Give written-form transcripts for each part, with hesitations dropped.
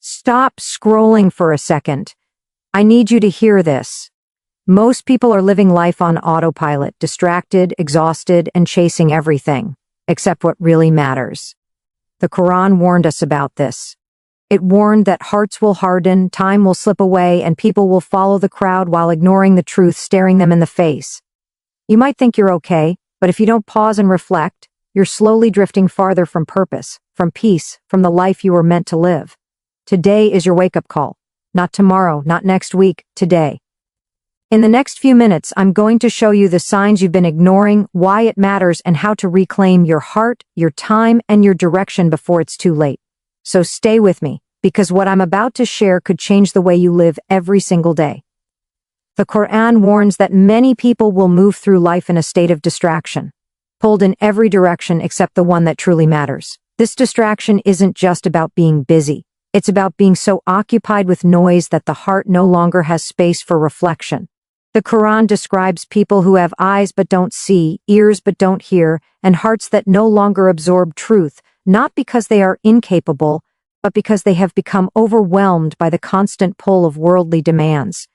Stop scrolling for a second. I need you to hear this. Most people are living life on autopilot, distracted, exhausted, and chasing everything, except what really matters. The Qur'an warned us about this. It warned that hearts will harden, time will slip away, and people will follow the crowd while ignoring the truth staring them in the face. You might think you're okay, but if you don't pause and reflect, you're slowly drifting farther from purpose, from peace, from the life you were meant to live. Today is your wake-up call. Not tomorrow, not next week, today. In the next few minutes, I'm going to show you the signs you've been ignoring, why it matters, and how to reclaim your heart, your time, and your direction before it's too late. So stay with me, because what I'm about to share could change the way you live every single day. The Qur'an warns that many people will move through life in a state of distraction, pulled in every direction except the one that truly matters. This distraction isn't just about being busy. It's about being so occupied with noise that the heart no longer has space for reflection. The Qur'an describes people who have eyes but don't see, ears but don't hear, and hearts that no longer absorb truth, not because they are incapable, but because they have become overwhelmed by the constant pull of worldly demands.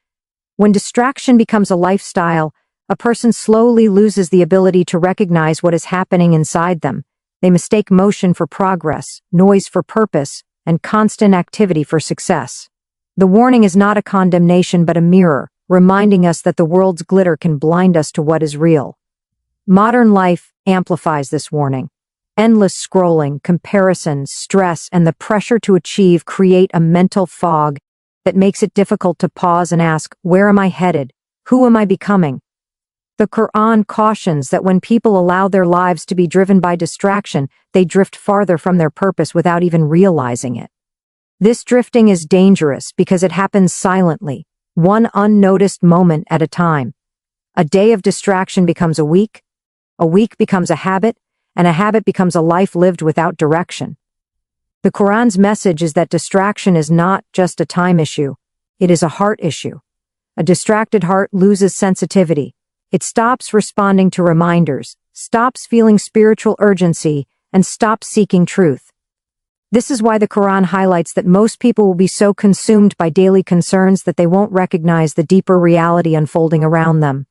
When distraction becomes a lifestyle, a person slowly loses the ability to recognize what is happening inside them. They mistake motion for progress, noise for purpose, and constant activity for success. The warning is not a condemnation but a mirror, reminding us that the world's glitter can blind us to what is real. Modern life amplifies this warning. Endless scrolling, comparison, stress, and the pressure to achieve create a mental fog that makes it difficult to pause and ask, where am I headed? Who am I becoming? The Qur'an cautions that when people allow their lives to be driven by distraction, they drift farther from their purpose without even realizing it. This drifting is dangerous because it happens silently, one unnoticed moment at a time. A day of distraction becomes a week becomes a habit, and a habit becomes a life lived without direction. The Qur'an's message is that distraction is not just a time issue, it is a heart issue. A distracted heart loses sensitivity. It stops responding to reminders, stops feeling spiritual urgency, and stops seeking truth. This is why the Qur'an highlights that most people will be so consumed by daily concerns that they won't recognize the deeper reality unfolding around them.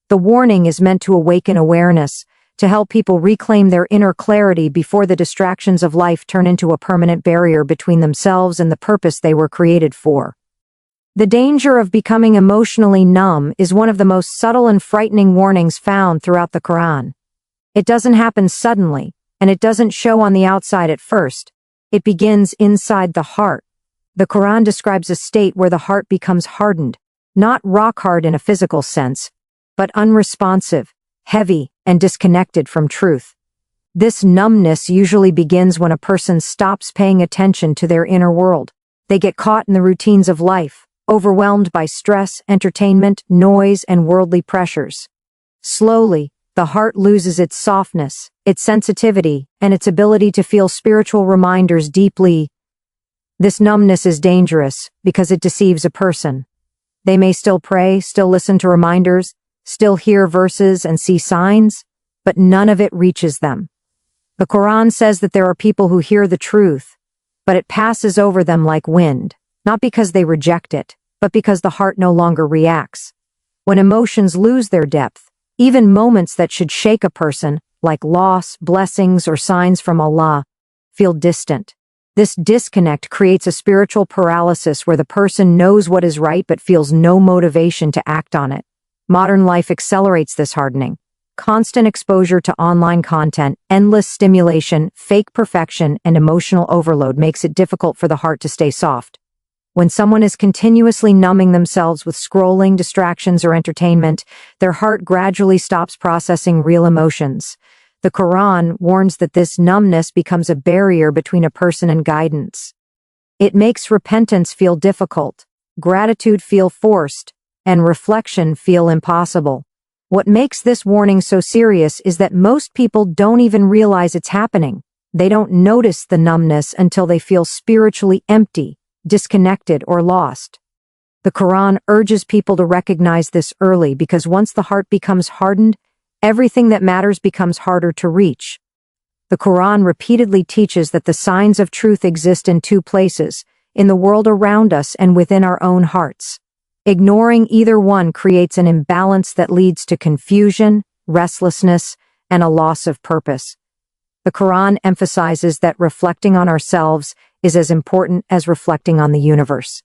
The warning is meant to awaken awareness, to help people reclaim their inner clarity before the distractions of life turn into a permanent barrier between themselves and the purpose they were created for. The danger of becoming emotionally numb is one of the most subtle and frightening warnings found throughout the Qur'an. It doesn't happen suddenly, and it doesn't show on the outside at first. It begins inside the heart. The Qur'an describes a state where the heart becomes hardened, not rock hard in a physical sense, but unresponsive, heavy, and disconnected from truth. This numbness usually begins when a person stops paying attention to their inner world. They get caught in the routines of life, overwhelmed by stress, entertainment, noise, and worldly pressures. Slowly, the heart loses its softness, its sensitivity, and its ability to feel spiritual reminders deeply. This numbness is dangerous because it deceives a person. They may still pray, still listen to reminders, still hear verses and see signs, but none of it reaches them. The Qur'an says that there are people who hear the truth, but it passes over them like wind, not because they reject it, but because the heart no longer reacts. When emotions lose their depth, even moments that should shake a person, like loss, blessings, or signs from Allah, feel distant. This disconnect creates a spiritual paralysis where the person knows what is right but feels no motivation to act on it. Modern life accelerates this hardening. Constant exposure to online content, endless stimulation, fake perfection, and emotional overload makes it difficult for the heart to stay soft. When someone is continuously numbing themselves with scrolling, distractions, or entertainment, their heart gradually stops processing real emotions. The Qur'an warns that this numbness becomes a barrier between a person and guidance. It makes repentance feel difficult, gratitude feel forced, and reflection feel impossible. What makes this warning so serious is that most people don't even realize it's happening. They don't notice the numbness until they feel spiritually empty, disconnected, or lost. The Qur'an urges people to recognize this early because once the heart becomes hardened, everything that matters becomes harder to reach. The Qur'an repeatedly teaches that the signs of truth exist in two places, in the world around us, and within our own hearts. Ignoring either one creates an imbalance that leads to confusion, restlessness, and a loss of purpose. The Qur'an emphasizes that reflecting on ourselves is as important as reflecting on the universe.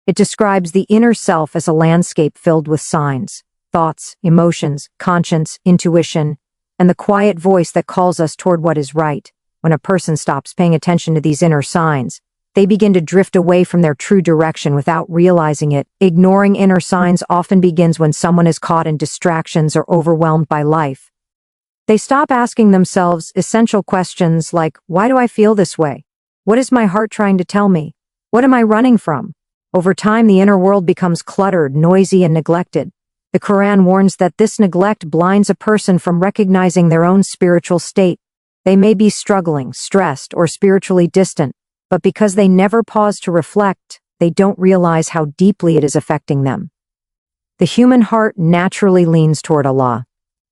It describes the inner self as a landscape filled with signs, thoughts, emotions, conscience, intuition, and the quiet voice that calls us toward what is right. When a person stops paying attention to these inner signs, they begin to drift away from their true direction without realizing it. Ignoring inner signs often begins when someone is caught in distractions or overwhelmed by life. They stop asking themselves essential questions like, why do I feel this way? What is my heart trying to tell me? What am I running from? Over time, the inner world becomes cluttered, noisy, and neglected. The Qur'an warns that this neglect blinds a person from recognizing their own spiritual state. They may be struggling, stressed, or spiritually distant, but because they never pause to reflect, they don't realize how deeply it is affecting them. The human heart naturally leans toward Allah.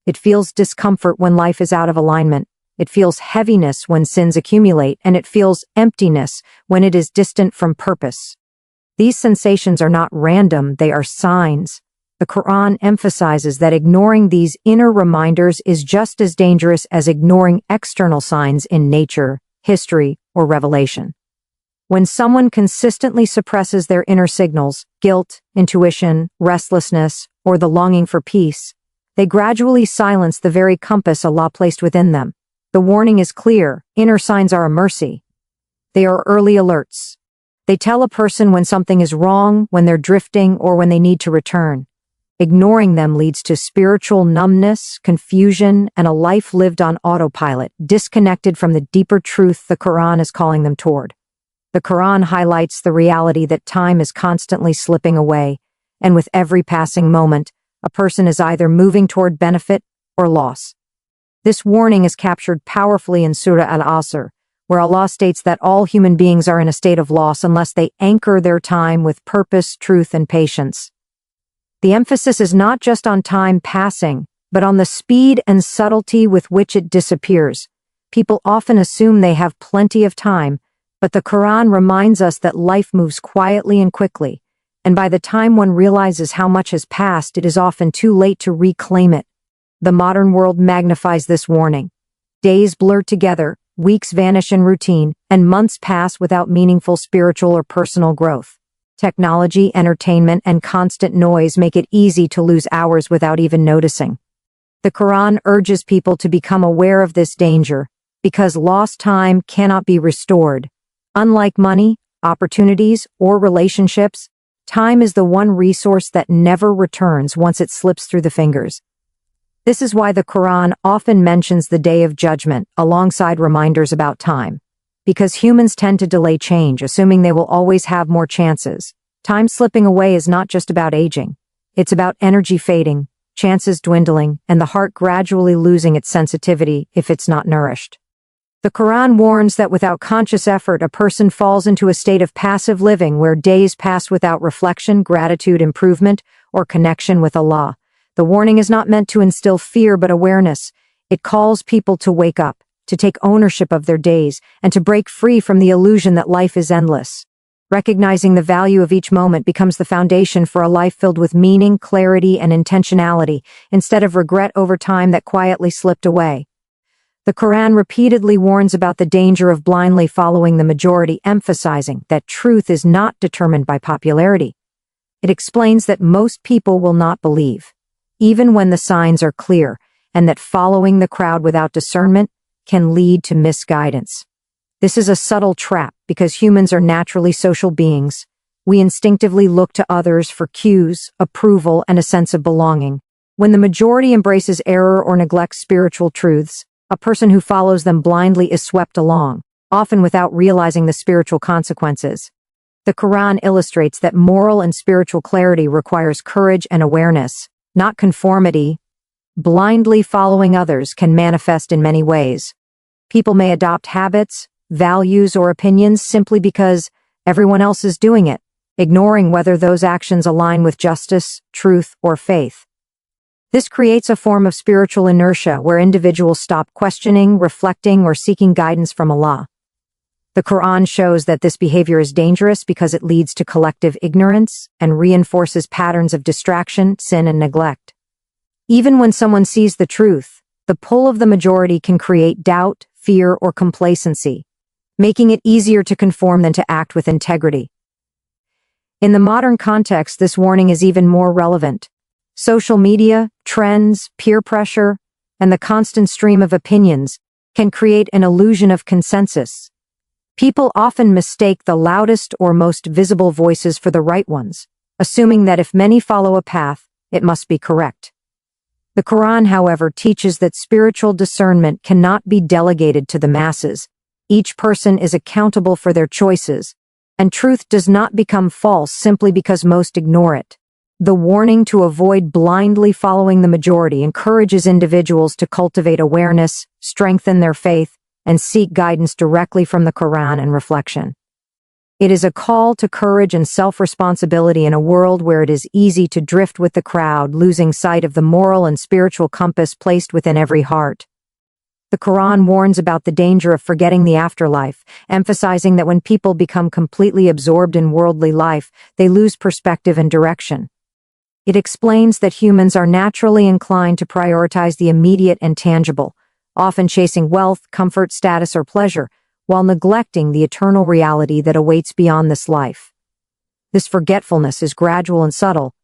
It feels discomfort when life is out of alignment. It feels heaviness when sins accumulate, and it feels emptiness when it is distant from purpose. These sensations are not random, they are signs. The Qur'an emphasizes that ignoring these inner reminders is just as dangerous as ignoring external signs in nature, history, or revelation. When someone consistently suppresses their inner signals, guilt, intuition, restlessness, or the longing for peace, they gradually silence the very compass Allah placed within them. The warning is clear: inner signs are a mercy. They are early alerts. They tell a person when something is wrong, when they're drifting, or when they need to return. Ignoring them leads to spiritual numbness, confusion, and a life lived on autopilot, disconnected from the deeper truth the Qur'an is calling them toward. The Qur'an highlights the reality that time is constantly slipping away, and with every passing moment, a person is either moving toward benefit or loss. This warning is captured powerfully in Surah Al-Asr, where Allah states that all human beings are in a state of loss unless they anchor their time with purpose, truth, and patience. The emphasis is not just on time passing, but on the speed and subtlety with which it disappears. People often assume they have plenty of time, but the Qur'an reminds us that life moves quietly and quickly, and by the time one realizes how much has passed, it is often too late to reclaim it. The modern world magnifies this warning. Days blur together, weeks vanish in routine, and months pass without meaningful spiritual or personal growth. Technology, entertainment, and constant noise make it easy to lose hours without even noticing. The Qur'an urges people to become aware of this danger, because lost time cannot be restored. Unlike money, opportunities, or relationships, time is the one resource that never returns once it slips through the fingers. This is why the Qur'an often mentions the Day of Judgment alongside reminders about time. Because humans tend to delay change, assuming they will always have more chances. Time slipping away is not just about aging. It's about energy fading, chances dwindling, and the heart gradually losing its sensitivity if it's not nourished. The Qur'an warns that without conscious effort, a person falls into a state of passive living where days pass without reflection, gratitude, improvement, or connection with Allah. The warning is not meant to instill fear but awareness. It calls people to wake up, to take ownership of their days, and to break free from the illusion that life is endless. Recognizing the value of each moment becomes the foundation for a life filled with meaning, clarity, and intentionality, instead of regret over time that quietly slipped away. The Qur'an repeatedly warns about the danger of blindly following the majority, emphasizing that truth is not determined by popularity. It explains that most people will not believe, even when the signs are clear, and that following the crowd without discernment can lead to misguidance. This is a subtle trap because humans are naturally social beings. We instinctively look to others for cues, approval, and a sense of belonging. When the majority embraces error or neglects spiritual truths, a person who follows them blindly is swept along, often without realizing the spiritual consequences. The Qur'an illustrates that moral and spiritual clarity requires courage and awareness, not conformity. Blindly following others can manifest in many ways. People may adopt habits, values, or opinions simply because everyone else is doing it, ignoring whether those actions align with justice, truth, or faith. This creates a form of spiritual inertia where individuals stop questioning, reflecting, or seeking guidance from Allah. The Qur'an shows that this behavior is dangerous because it leads to collective ignorance and reinforces patterns of distraction, sin, and neglect. Even when someone sees the truth, the pull of the majority can create doubt, fear, or complacency, making it easier to conform than to act with integrity. In the modern context, this warning is even more relevant. Social media, trends, peer pressure, and the constant stream of opinions can create an illusion of consensus. People often mistake the loudest or most visible voices for the right ones, assuming that if many follow a path, it must be correct. The Quran, however, teaches that spiritual discernment cannot be delegated to the masses. Each person is accountable for their choices, and truth does not become false simply because most ignore it. The warning to avoid blindly following the majority encourages individuals to cultivate awareness, strengthen their faith, and seek guidance directly from the Quran and reflection. It is a call to courage and self-responsibility in a world where it is easy to drift with the crowd, losing sight of the moral and spiritual compass placed within every heart. The Quran warns about the danger of forgetting the afterlife, emphasizing that when people become completely absorbed in worldly life, they lose perspective and direction. It explains that humans are naturally inclined to prioritize the immediate and tangible, often chasing wealth, comfort, status, or pleasure, while neglecting the eternal reality that awaits beyond this life. This forgetfulness is gradual and subtle.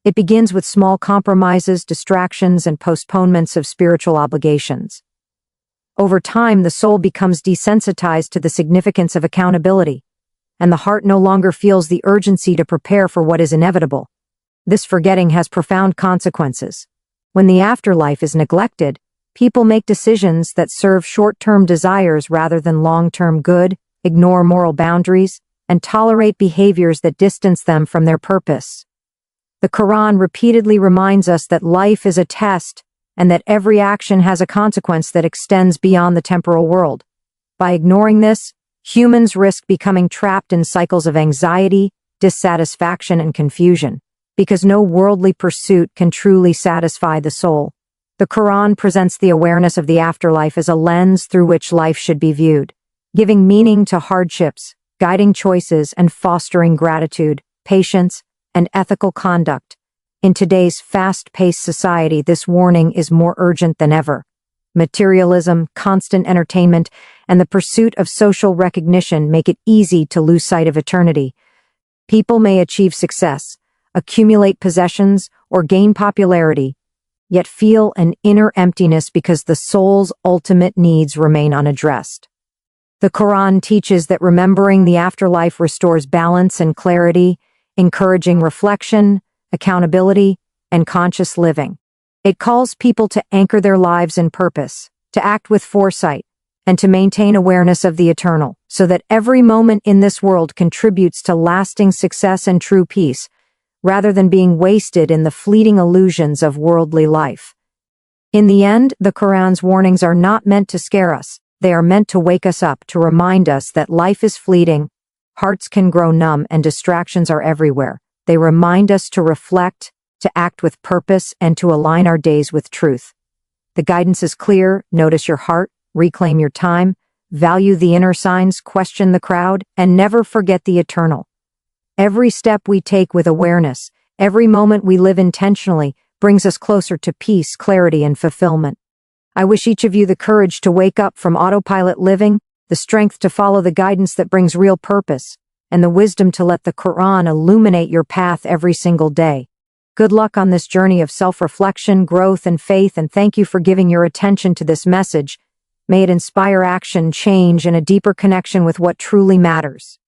It begins with small compromises, distractions, and postponements of spiritual obligations. Over time, the soul becomes desensitized to the significance of accountability, and the heart no longer feels the urgency to prepare for what is inevitable. This forgetting has profound consequences. When the afterlife is neglected, people make decisions that serve short-term desires rather than long-term good, ignore moral boundaries, and tolerate behaviors that distance them from their purpose. The Quran repeatedly reminds us that life is a test, and that every action has a consequence that extends beyond the temporal world. By ignoring this, humans risk becoming trapped in cycles of anxiety, dissatisfaction, and confusion, because no worldly pursuit can truly satisfy the soul. The Quran presents the awareness of the afterlife as a lens through which life should be viewed, giving meaning to hardships, guiding choices, and fostering gratitude, patience, and ethical conduct. In today's fast-paced society, this warning is more urgent than ever. Materialism, constant entertainment, and the pursuit of social recognition make it easy to lose sight of eternity. People may achieve success, accumulate possessions, or gain popularity, yet feel an inner emptiness because the soul's ultimate needs remain unaddressed. The Quran teaches that remembering the afterlife restores balance and clarity, encouraging reflection, accountability, and conscious living. It calls people to anchor their lives in purpose, to act with foresight, and to maintain awareness of the eternal, so that every moment in this world contributes to lasting success and true peace, rather than being wasted in the fleeting illusions of worldly life. In the end, the Quran's warnings are not meant to scare us. They are meant to wake us up, to remind us that life is fleeting, hearts can grow numb, and distractions are everywhere. They remind us to reflect, to act with purpose, and to align our days with truth. The guidance is clear: notice your heart, reclaim your time, value the inner signs, question the crowd, and never forget the eternal. Every step we take with awareness, every moment we live intentionally, brings us closer to peace, clarity, and fulfillment. I wish each of you the courage to wake up from autopilot living, the strength to follow the guidance that brings real purpose, and the wisdom to let the Quran illuminate your path every single day. Good luck on this journey of self-reflection, growth, and faith, and thank you for giving your attention to this message. May it inspire action, change, and a deeper connection with what truly matters.